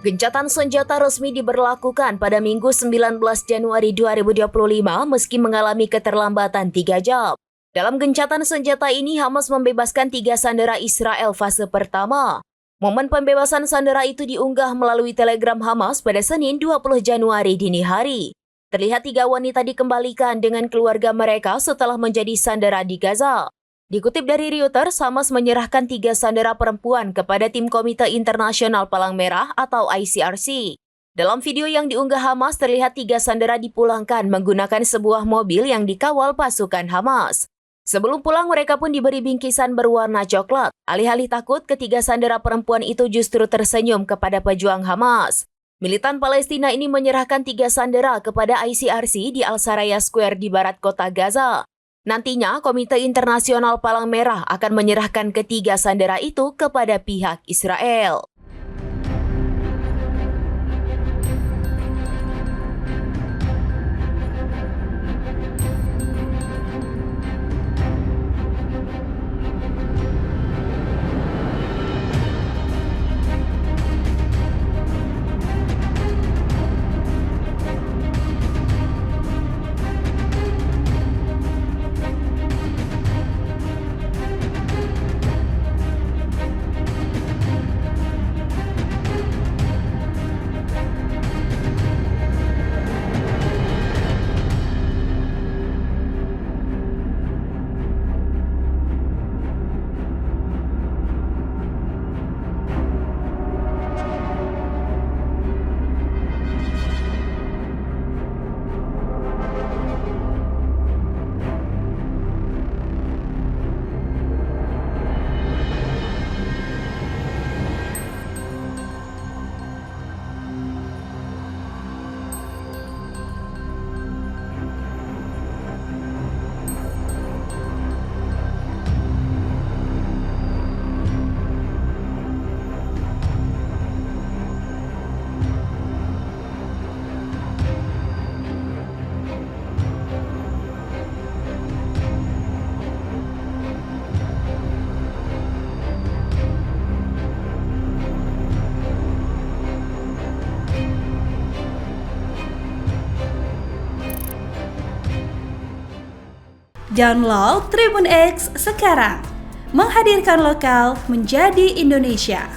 Gencatan senjata resmi diberlakukan pada Minggu 19 Januari 2025 meski mengalami keterlambatan 3 jam. Dalam gencatan senjata ini, Hamas membebaskan 3 sandera Israel fase pertama. Momen pembebasan sandera itu diunggah melalui Telegram Hamas pada Senin 20 Januari dini hari. Terlihat 3 wanita dikembalikan dengan keluarga mereka setelah menjadi sandera di Gaza. Dikutip dari Reuters, Hamas menyerahkan 3 sandera perempuan kepada tim Komite Internasional Palang Merah atau ICRC. Dalam video yang diunggah Hamas, terlihat 3 sandera dipulangkan menggunakan sebuah mobil yang dikawal pasukan Hamas. Sebelum pulang, mereka pun diberi bingkisan berwarna coklat. Alih-alih takut, ketiga sandera perempuan itu justru tersenyum kepada pejuang Hamas. Militan Palestina ini menyerahkan 3 sandera kepada ICRC di Al-Saraya Square di barat kota Gaza. Nantinya, Komite Internasional Palang Merah akan menyerahkan ketiga sandera itu kepada pihak Israel. Download Tribun X sekarang, menghadirkan lokal menjadi Indonesia.